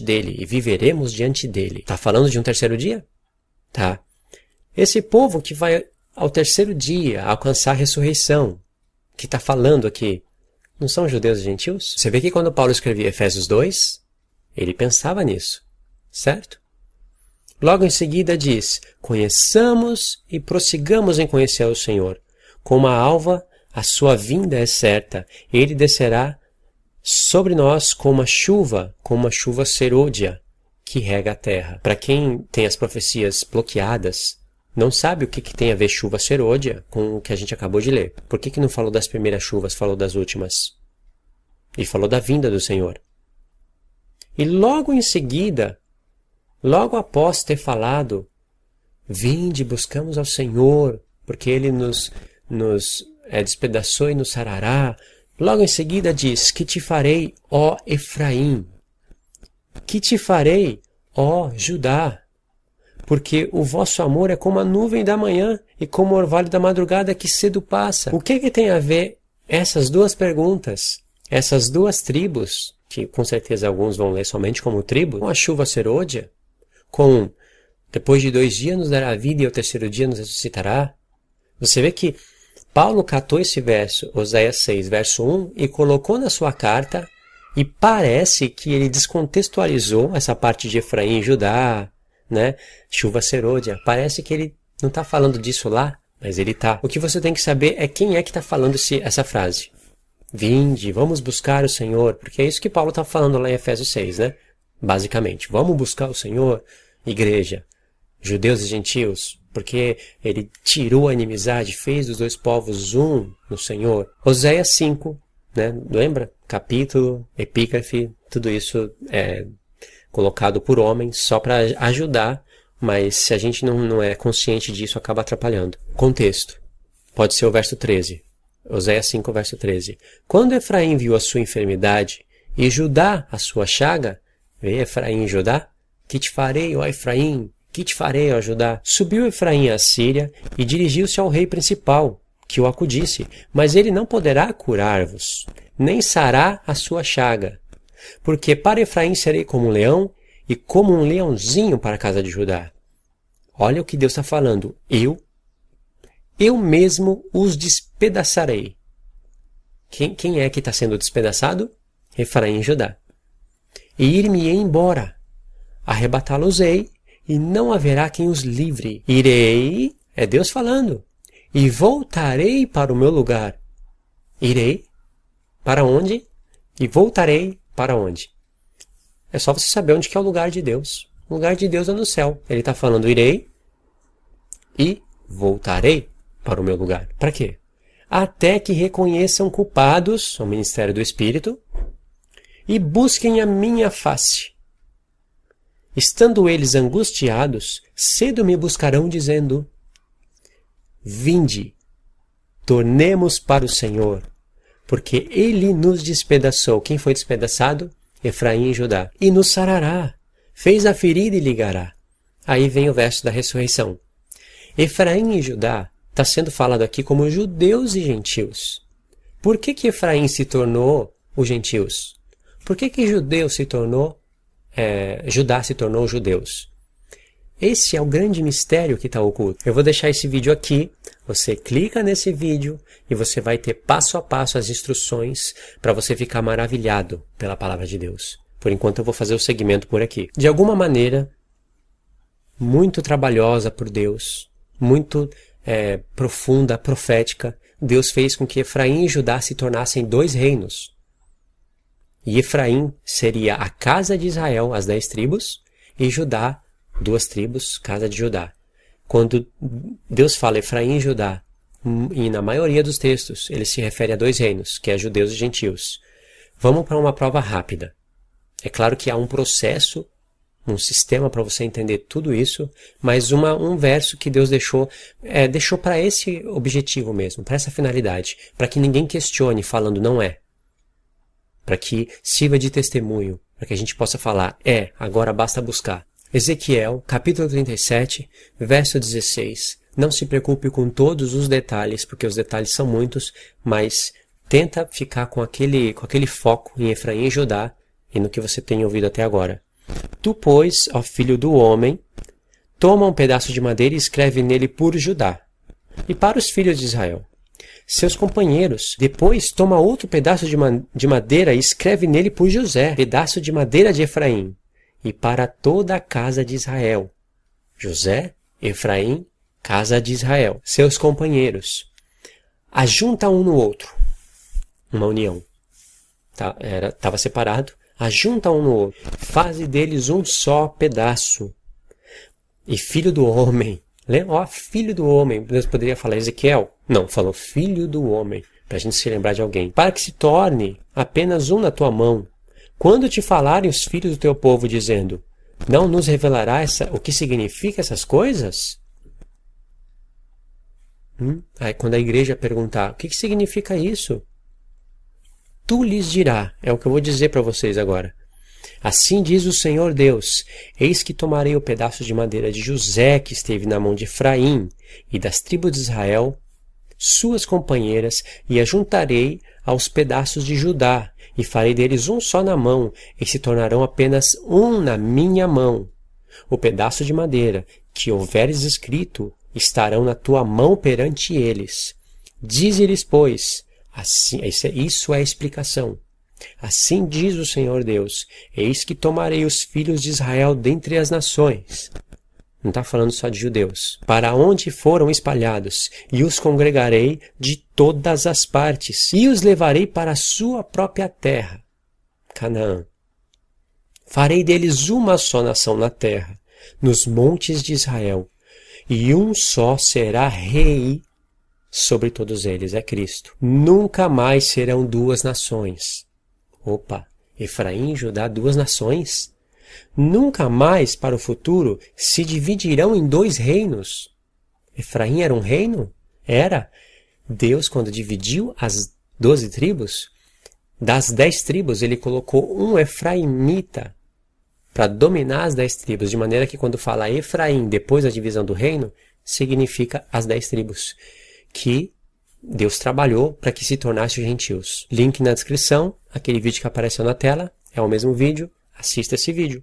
diante dele e viveremos diante dele. Tá falando de um terceiro dia? Tá. Esse povo que vai ao terceiro dia alcançar a ressurreição, que está falando aqui, não são judeus e gentios? Você vê que quando Paulo escrevia Efésios 2, ele pensava nisso, certo? Logo em seguida diz, conheçamos e prossigamos em conhecer o Senhor. Como a alva, a sua vinda é certa. Ele descerá sobre nós como uma chuva serôdia que rega a terra. Para quem tem as profecias bloqueadas, não sabe o que tem a ver chuva serôdia com o que a gente acabou de ler. Por que não falou das primeiras chuvas, falou das últimas? E falou da vinda do Senhor. E logo em seguida, logo após ter falado, vinde, buscamos ao Senhor, porque Ele nos despedaçou e nos sarará. Logo em seguida diz, que te farei, ó Efraim? Que te farei, ó Judá? Porque o vosso amor é como a nuvem da manhã e como o orvalho da madrugada que cedo passa. O que tem a ver essas duas perguntas, essas duas tribos, que com certeza alguns vão ler somente como tribo, com a chuva serôdia, com depois de 2 dias nos dará vida e ao terceiro dia nos ressuscitará? Você vê que Paulo catou esse verso, Oséias 6, verso 1, e colocou na sua carta, e parece que ele descontextualizou essa parte de Efraim e Judá, né? Chuva serôdia. Parece que ele não está falando disso lá, mas ele está. O que você tem que saber é quem é que está falando essa frase. Vinde, vamos buscar o Senhor, porque é isso que Paulo está falando lá em Efésios 6, né? Basicamente, vamos buscar o Senhor, igreja, judeus e gentios, porque ele tirou a inimizade, fez dos dois povos um no Senhor. Oséias 5, né? Lembra? Capítulo, epígrafe, tudo isso é colocado por homens só para ajudar, mas se a gente não é consciente disso, acaba atrapalhando. Contexto. Pode ser o verso 13. Oséias 5, verso 13. Quando Efraim viu a sua enfermidade e Judá a sua chaga, vê Efraim e Judá? Que te farei, ó Efraim? Que te farei, ó Judá? Subiu Efraim à Síria e dirigiu-se ao rei principal, que o acudisse, mas ele não poderá curar-vos, nem sarar a sua chaga. Porque para Efraim serei como um leão e como um leãozinho para a casa de Judá. Olha o que Deus está falando. Eu mesmo os despedaçarei. Quem é que está sendo despedaçado? Efraim e Judá. E ir-me-ei embora. Arrebatá-los-ei e não haverá quem os livre. Irei, é Deus falando, e voltarei para o meu lugar. Irei, para onde? E voltarei para onde? É só você saber onde que é o lugar de Deus. O lugar de Deus é no céu. Ele está falando, irei e voltarei para o meu lugar. Para quê? Até que reconheçam culpados, o ministério do Espírito, e busquem a minha face. Estando eles angustiados, cedo me buscarão dizendo, vinde, tornemos para o Senhor, porque Ele nos despedaçou. Quem foi despedaçado? Efraim e Judá. E nos sarará, fez a ferida e ligará. Aí vem o verso da ressurreição. Efraim e Judá está sendo falado aqui como judeus e gentios. Por que Efraim se tornou os gentios? Por que Judá se tornou judeus? Esse é o grande mistério que está oculto. Eu vou deixar esse vídeo aqui, você clica nesse vídeo e você vai ter passo a passo as instruções para você ficar maravilhado pela palavra de Deus. Por enquanto eu vou fazer o segmento por aqui. De alguma maneira, muito trabalhosa por Deus, muito profunda, profética, Deus fez com que Efraim e Judá se tornassem 2 reinos. E Efraim seria a casa de Israel, as 10 tribos, e Judá, 2 tribos, casa de Judá. Quando Deus fala Efraim e Judá, e na maioria dos textos, ele se refere a 2 reinos, que é judeus e gentios. Vamos para uma prova rápida. É claro que há um processo, um sistema para você entender tudo isso, mas um verso que Deus deixou para esse objetivo mesmo, para essa finalidade, para que ninguém questione falando não é. Para que sirva de testemunho, para que a gente possa falar, agora basta buscar. Ezequiel, capítulo 37, verso 16. Não se preocupe com todos os detalhes, porque os detalhes são muitos, mas tenta ficar com aquele foco em Efraim e Judá e no que você tem ouvido até agora. Tu, pois, ó filho do homem, toma um pedaço de madeira e escreve nele por Judá, e para os filhos de Israel, seus companheiros. Depois toma outro pedaço de madeira e escreve nele por José, pedaço de madeira de Efraim, e para toda a casa de Israel. José, Efraim, casa de Israel, seus companheiros. Ajunta um no outro. Uma união. Estava separado. Ajunta um no outro. Faze deles um só pedaço. E filho do homem. Ó, filho do homem. Deus poderia falar Ezequiel? Não, falou filho do homem. Para a gente se lembrar de alguém. Para que se torne apenas um na tua mão. Quando te falarem os filhos do teu povo dizendo, não nos revelará o que significa essas coisas? Aí quando a igreja perguntar, o que significa isso? Tu lhes dirá, é o que eu vou dizer para vocês agora. Assim diz o Senhor Deus, eis que tomarei o pedaço de madeira de José que esteve na mão de Efraim e das tribos de Israel, suas companheiras, e ajuntarei aos pedaços de Judá, e farei deles um só na mão, e se tornarão apenas um na minha mão. O pedaço de madeira que houveres escrito estarão na tua mão perante eles. Dize-lhes, pois, assim, isso é a explicação. Assim diz o Senhor Deus, eis que tomarei os filhos de Israel dentre as nações. Não está falando só de judeus. Para onde foram espalhados, e os congregarei de todas as partes, e os levarei para a sua própria terra, Canaã. Farei deles uma só nação na terra, nos montes de Israel, e um só será rei sobre todos eles, é Cristo. Nunca mais serão duas nações. Opa, Efraim e Judá, duas nações? Nunca mais, para o futuro, se dividirão em dois reinos. Efraim era um reino? Era. Deus, quando dividiu as 12 tribos, das 10 tribos, ele colocou um efraimita para dominar as 10 tribos, de maneira que quando fala Efraim, depois da divisão do reino, significa as 10 tribos, que Deus trabalhou para que se tornassem gentios. Link na descrição, aquele vídeo que apareceu na tela, é o mesmo vídeo, assista esse vídeo.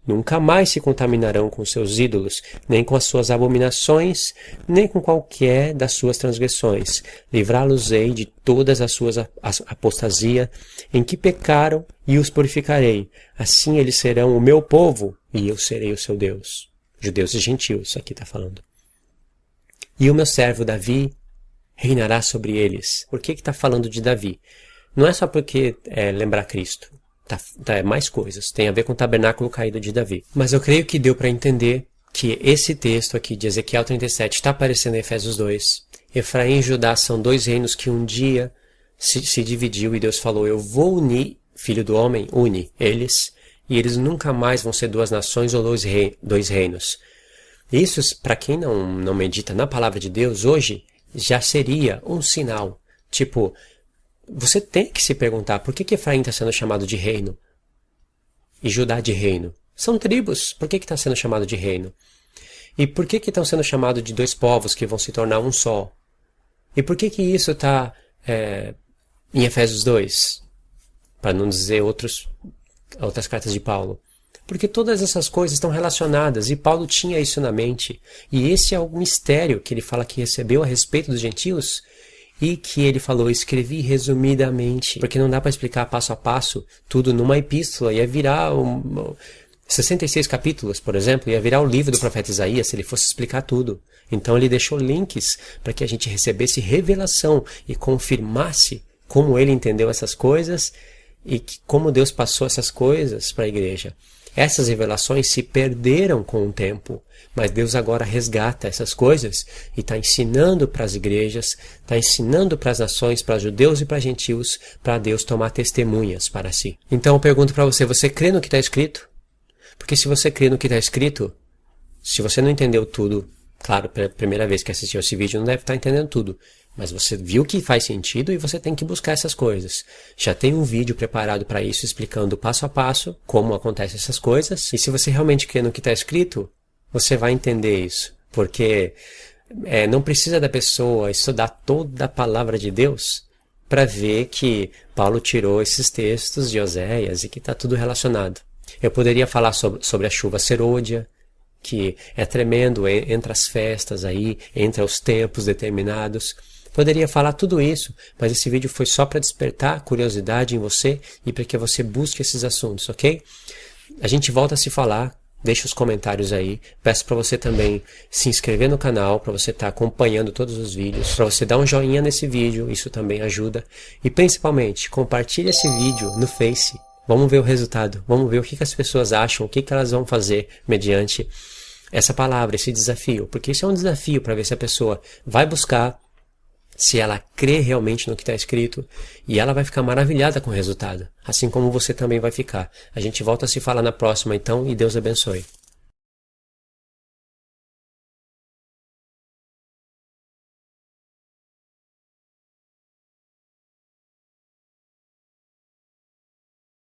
Nunca mais se contaminarão com seus ídolos, nem com as suas abominações, nem com qualquer das suas transgressões. Livrá-los-ei de todas as suas apostasia em que pecaram e os purificarei. Assim eles serão o meu povo e eu serei o seu Deus. Judeus e gentios, aqui está falando. E o meu servo Davi reinará sobre eles. Por que está falando de Davi? Não é só porque lembrar Cristo. É mais coisas. Tem a ver com o tabernáculo caído de Davi. Mas eu creio que deu para entender que esse texto aqui de Ezequiel 37 está aparecendo em Efésios 2. Efraim e Judá são dois reinos que um dia se dividiu e Deus falou, eu vou unir, filho do homem, une eles, e eles nunca mais vão ser duas nações ou dois reinos. Isso, para quem não medita na palavra de Deus, hoje já seria um sinal. Tipo, você tem que se perguntar por que Efraim está sendo chamado de reino e Judá de reino. São tribos, por que está sendo chamado de reino? E por que estão sendo chamados de dois povos que vão se tornar um só? E por que isso está em Efésios 2? Para não dizer outras cartas de Paulo. Porque todas essas coisas estão relacionadas e Paulo tinha isso na mente. E esse é o mistério que ele fala que recebeu a respeito dos gentios e que ele falou, escrevi resumidamente. Porque não dá para explicar passo a passo tudo numa epístola. Ia virar 66 capítulos, por exemplo, ia virar o livro do profeta Isaías se ele fosse explicar tudo. Então ele deixou links para que a gente recebesse revelação e confirmasse como ele entendeu essas coisas e como Deus passou essas coisas para a igreja. Essas revelações se perderam com o tempo, mas Deus agora resgata essas coisas e está ensinando para as igrejas, está ensinando para as nações, para judeus e para gentios, para Deus tomar testemunhas para si. Então eu pergunto para você, você crê no que está escrito? Porque se você crê no que está escrito, se você não entendeu tudo, claro, pela primeira vez que assistiu esse vídeo não deve estar entendendo tudo, mas você viu que faz sentido e você tem que buscar essas coisas. Já tem um vídeo preparado para isso, explicando passo a passo como acontecem essas coisas. E se você realmente crê no que está escrito, você vai entender isso. Porque não precisa da pessoa estudar toda a palavra de Deus para ver que Paulo tirou esses textos de Oséias e que está tudo relacionado. Eu poderia falar sobre a chuva serôdia, que é tremendo entre as festas aí, entre os tempos determinados. Poderia falar tudo isso, mas esse vídeo foi só para despertar curiosidade em você e para que você busque esses assuntos, ok? A gente volta a se falar, deixa os comentários aí. Peço para você também se inscrever no canal, para você estar acompanhando todos os vídeos, para você dar um joinha nesse vídeo, isso também ajuda. E principalmente, compartilhe esse vídeo no Face. Vamos ver o resultado, vamos ver o que as pessoas acham, o que elas vão fazer mediante essa palavra, esse desafio. Porque isso é um desafio para ver se a pessoa vai buscar, se ela crê realmente no que está escrito, e ela vai ficar maravilhada com o resultado, assim como você também vai ficar. A gente volta a se falar na próxima então, e Deus abençoe.